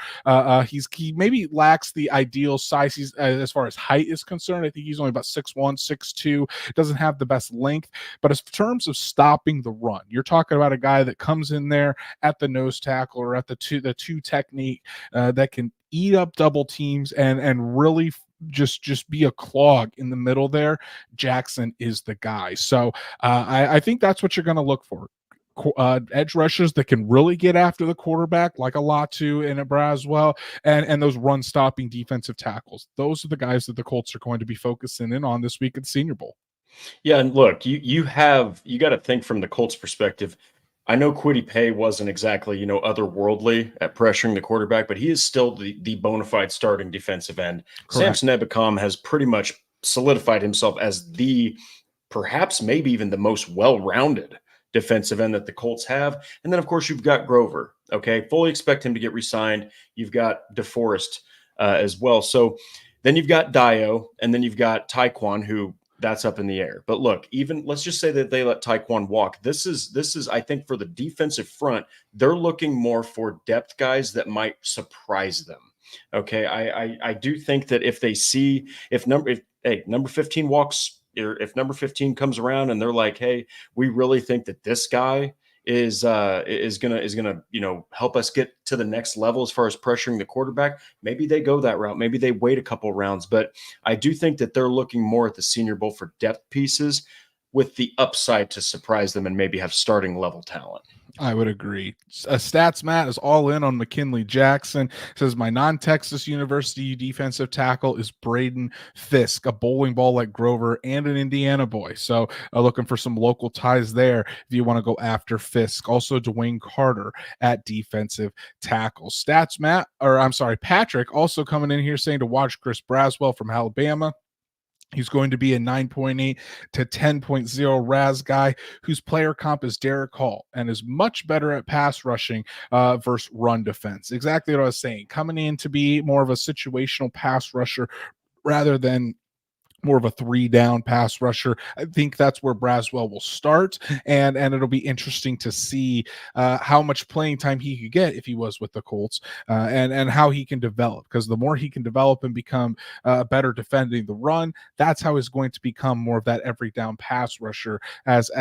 He maybe lacks the ideal size. He's as far as height is concerned, I think he's only about 6'1", 6'2", doesn't have the best length. But as terms of stopping the run, you're talking about a guy that comes in there at the nose tackle or at the two technique that can eat up double teams and really just be a clog in the middle there. Jackson is the guy. So I think that's what you're going to look for. Edge rushers that can really get after the quarterback, like a Latu and a Braswell, and those run stopping defensive tackles. Those are the guys that the Colts are going to be focusing in on this week at the Senior Bowl. Yeah, and look, you got to think from the Colts perspective. I know Kwity Paye wasn't exactly, otherworldly at pressuring the quarterback, but he is still the bona fide starting defensive end. Correct. Samson Ebukam has pretty much solidified himself as perhaps maybe even the most well-rounded defensive end that the Colts have. And then, of course, you've got Grover. Okay, fully expect him to get re-signed. You've got DeForest as well. So then you've got Dio, and then you've got Tyquan, who that's up in the air. But look, even let's just say that they let Tyquan walk. This is I think for the defensive front, they're looking more for depth guys that might surprise them. Okay, I do think that if they see number 15 walks, or if number 15 comes around and they're like, hey, we really think that this guy is gonna help us get to the next level as far as pressuring the quarterback, maybe they go that route. Maybe they wait a couple rounds. But I do think that they're looking more at the Senior Bowl for depth pieces with the upside to surprise them and maybe have starting level talent. I would agree. Stats Matt is all in on McKinley Jackson. Says my non-Texas University defensive tackle is Braden Fisk, a bowling ball like Grover and an Indiana boy. So looking for some local ties there if you want to go after Fisk. Also Dwayne Carter at defensive tackle. Stats Matt, or I'm sorry, Patrick also coming in here saying to watch Chris Braswell from Alabama. He's going to be a 9.8 to 10.0 RAS guy whose player comp is Derek Hall and is much better at pass rushing versus run defense. Exactly what I was saying. Coming in to be more of a situational pass rusher rather than more of a 3-down pass rusher. I think that's where Braswell will start, and it'll be interesting to see how much playing time he could get if he was with the Colts, and how he can develop. Because the more he can develop and become better defending the run, that's how he's going to become more of that every down pass rusher, as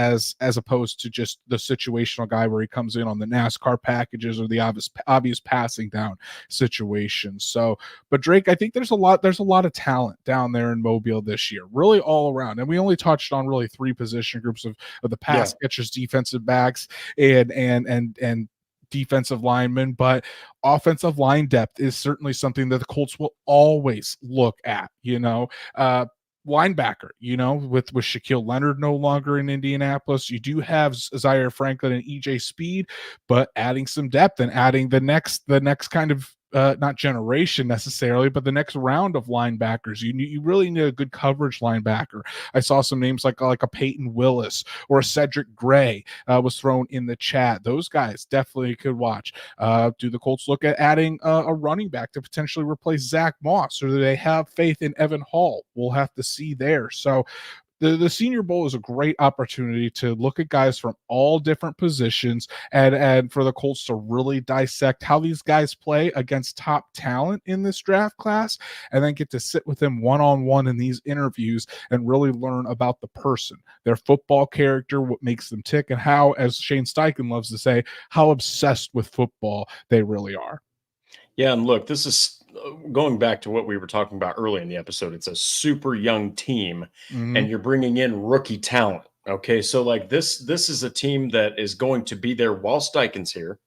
opposed to just the situational guy where he comes in on the NASCAR packages or the obvious passing down situations. So, but Drake, I think there's a lot of talent down there in Mobile this year, really all around. And we only touched on really 3 position groups of the pass catchers, defensive backs, and defensive linemen, but offensive line depth is certainly something that the Colts will always look at, linebacker, with Shaquille Leonard no longer in Indianapolis. You do have Zaire Franklin and EJ Speed, but adding some depth and adding the next kind of not generation necessarily, but the next round of linebackers. You really need a good coverage linebacker. I saw some names like a Peyton Willis or a Cedric Gray was thrown in the chat. Those guys definitely could watch. Do the Colts look at adding a running back to potentially replace Zach Moss, or do they have faith in Evan Hall? We'll have to see there. So the Senior Bowl is a great opportunity to look at guys from all different positions and for the Colts to really dissect how these guys play against top talent in this draft class, and then get to sit with them one-on-one in these interviews and really learn about the person, their football character, what makes them tick, and how, as Shane Steichen loves to say, how obsessed with football they really are. Yeah, and look, this is going back to what we were talking about early in the episode. It's a super young team, and you're bringing in rookie talent. Okay, so like this is a team that is going to be there while Steichen's here.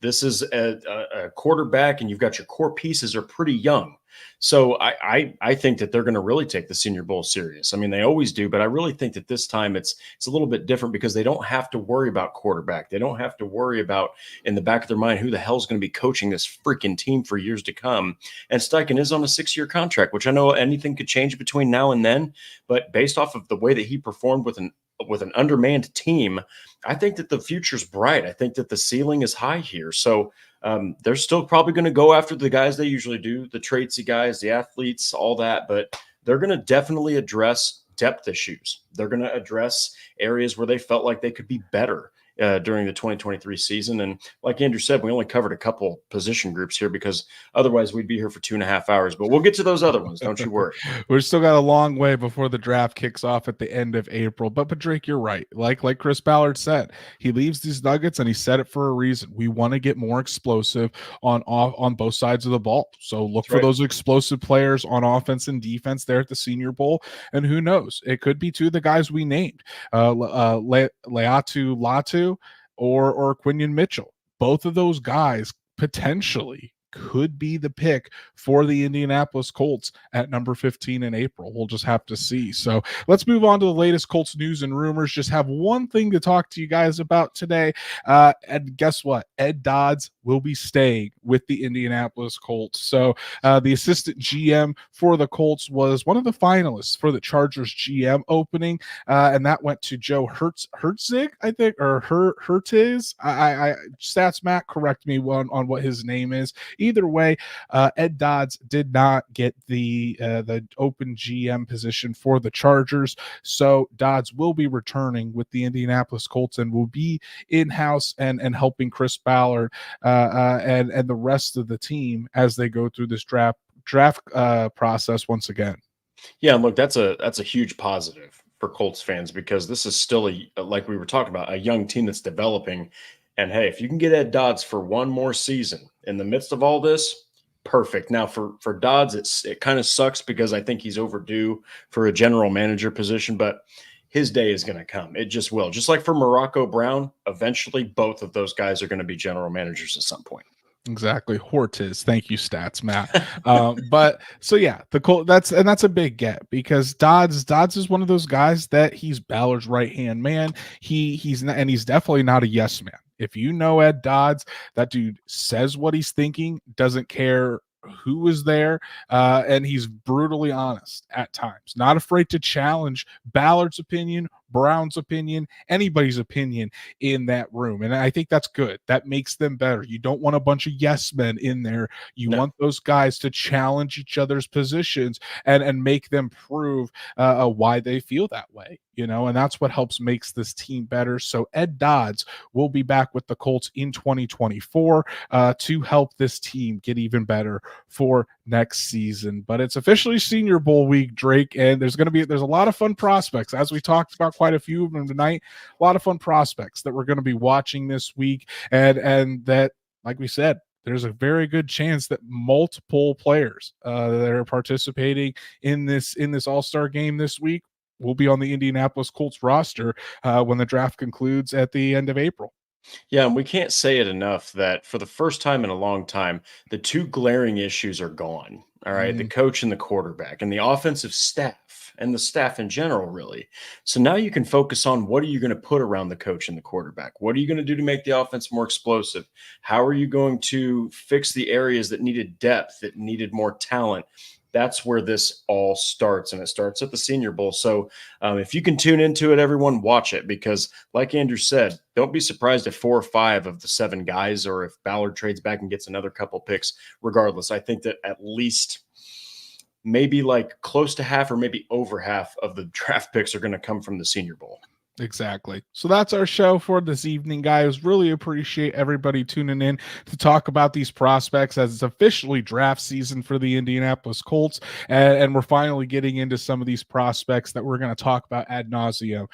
This is a quarterback, and you've got your core pieces are pretty young. So I think that they're going to really take the Senior Bowl serious. I mean, they always do, but I really think that this time it's a little bit different because they don't have to worry about quarterback. They don't have to worry about in the back of their mind who the hell's going to be coaching this freaking team for years to come. And Steichen is on a 6-year contract, which I know anything could change between now and then, but based off of the way that he performed with an undermanned team, I think that the future's bright. I think that the ceiling is high here. So they're still probably going to go after the guys they usually do, the tradesy guys, the athletes, all that, but they're going to definitely address depth issues. They're going to address areas where they felt like they could be better during the 2023 season. And like Andrew said, we only covered a couple position groups here because otherwise we'd be here for 2.5 hours, but we'll get to those other ones. Don't you worry. We've still got a long way before the draft kicks off at the end of April. But Drake, you're right. Like Chris Ballard said, he leaves these Nuggets and he said it for a reason. We want to get more explosive on both sides of the ball. So look for those explosive players on offense and defense there at the Senior Bowl. And who knows? It could be 2 of the guys we named, Leatu Latu or Quinion Mitchell. Both of those guys potentially could be the pick for the Indianapolis Colts at number 15 in April. We'll just have to see. So let's move on to the latest Colts news and rumors. Just have one thing to talk to you guys about today. And guess what? Ed Dodds will be staying with the Indianapolis Colts. So the assistant GM for the Colts was one of the finalists for the Chargers GM opening, and that went to Joe Hertzig, I think, or Hertiz. I Stats Matt, correct me on what his name is. Either way, Ed Dodds did not get the open GM position for the Chargers, so Dodds will be returning with the Indianapolis Colts and will be in-house and helping Chris Ballard and the rest of the team as they go through this draft process once again. Yeah, and look, that's a huge positive for Colts fans because this is still like we were talking about, a young team that's developing. And hey, if you can get Ed Dodds for one more season in the midst of all this, perfect. Now for Dodds, it kind of sucks because I think he's overdue for a general manager position, but his day is going to come. It just will. Just like for Morocco Brown, eventually both of those guys are going to be general managers at some point. Exactly. Hortiz. Thank you, stats, Matt. But so yeah, the Colt that's a big get because Dodds is one of those guys that he's Ballard's right hand man. He's not, and he's definitely not a yes man. If you know Ed Dodds, that dude says what he's thinking, doesn't care who was there, and he's brutally honest at times, not afraid to challenge Ballard's opinion, Brown's opinion, anybody's opinion in that room. And I think that's good. That makes them better. You don't want a bunch of yes men in there. You want those guys to challenge each other's positions and make them prove why they feel that way. And that's what makes this team better. So Ed Dodds will be back with the Colts in 2024 to help this team get even better for next season. But it's officially Senior Bowl week, Drake, and there's a lot of fun prospects, as we talked about quite a few of them tonight. A lot of fun prospects that we're going to be watching this week, and that, like we said, there's a very good chance that multiple players that are participating in this All-Star game this week will be on the Indianapolis Colts roster when the draft concludes at the end of April. Yeah, and we can't say it enough that for the first time in a long time, the two glaring issues are gone. All right, the coach and the quarterback, and the offensive staff, and the staff in general, really. So now you can focus on what are you going to put around the coach and the quarterback? What are you going to do to make the offense more explosive? How are you going to fix the areas that needed depth, that needed more talent? That's where this all starts, and it starts at the Senior Bowl. So if you can tune into it, everyone, watch it, because like Andrew said, don't be surprised if 4 or 5 of the 7 guys, or if Ballard trades back and gets another couple picks. Regardless, I think that at least maybe like close to half or maybe over half of the draft picks are going to come from the Senior Bowl. Exactly. So that's our show for this evening, guys. Really appreciate everybody tuning in to talk about these prospects, as it's officially draft season for the Indianapolis Colts. And we're finally getting into some of these prospects that we're going to talk about ad nauseum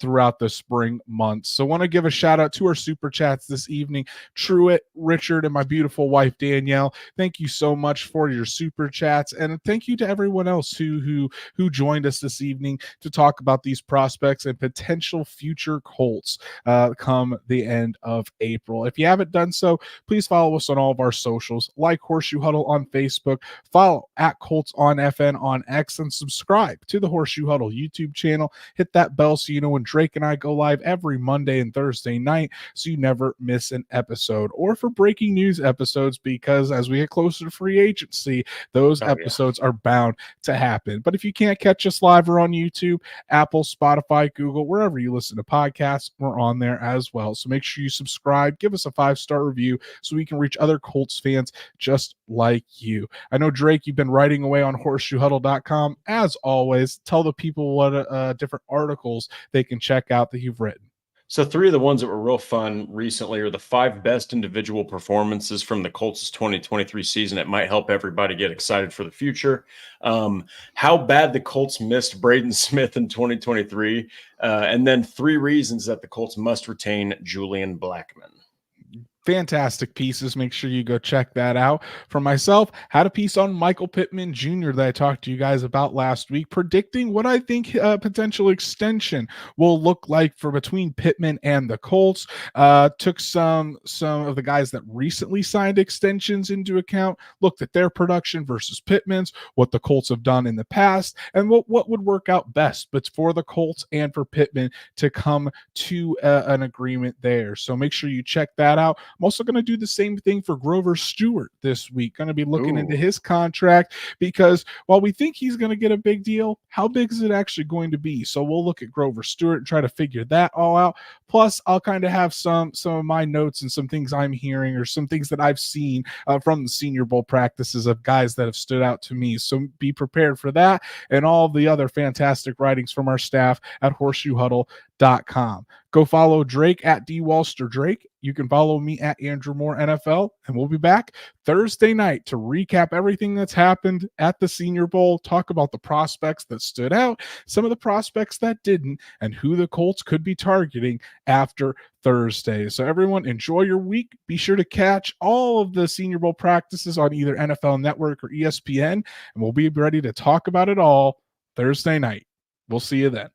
throughout the spring months. So I want to give a shout out to our super chats this evening. Truett, Richard, and my beautiful wife, Danielle. Thank you so much for your super chats. And thank you to everyone else who joined us this evening to talk about these prospects and potential future Colts come the end of April. If you haven't done so, please follow us on all of our socials, like Horseshoe Huddle on Facebook, follow at Colts on FN on X, and subscribe to the Horseshoe Huddle YouTube channel. Hit that bell so you know when Drake and I go live every Monday and Thursday night, so you never miss an episode, or for breaking news episodes, because as we get closer to free agency, those episodes are bound to happen. But if you can't catch us live or on YouTube, Apple, Spotify, Google, wherever you listen to podcasts, we're on there as well. So make sure you subscribe, give us a 5-star review so we can reach other Colts fans just like you. I know, Drake, you've been writing away on horseshoehuddle.com. As always, tell the people what different articles they can check out that you've written. So 3 of the ones that were real fun recently are the 5 best individual performances from the Colts' 2023 season. It might help everybody get excited for the future. How bad the Colts missed Braden Smith in 2023. And then 3 reasons that the Colts must retain Julian Blackmon. Fantastic pieces. Make sure you go check that out. For myself, had a piece on Michael Pittman Jr. that I talked to you guys about last week, predicting what I think potential extension will look like for between Pittman and the Colts. Took some of the guys that recently signed extensions into account, looked at their production versus Pittman's, what the Colts have done in the past, and what would work out best, but for the Colts and for Pittman to come to an agreement there. So make sure you check that out. I'm also going to do the same thing for Grover Stewart this week. Going to be looking into his contract, because while we think he's going to get a big deal, how big is it actually going to be? So we'll look at Grover Stewart and try to figure that all out. Plus, I'll kind of have some of my notes and some things I'm hearing, or some things that I've seen from the Senior Bowl practices of guys that have stood out to me. So be prepared for that and all the other fantastic writings from our staff at horseshoehuddle.com. Go follow Drake at DWalsterDrake. You can follow me at Andrew Moore NFL, and we'll be back Thursday night to recap everything that's happened at the Senior Bowl, talk about the prospects that stood out, some of the prospects that didn't, and who the Colts could be targeting after Thursday. So everyone, enjoy your week. Be sure to catch all of the Senior Bowl practices on either NFL Network or ESPN, and we'll be ready to talk about it all Thursday night. We'll see you then.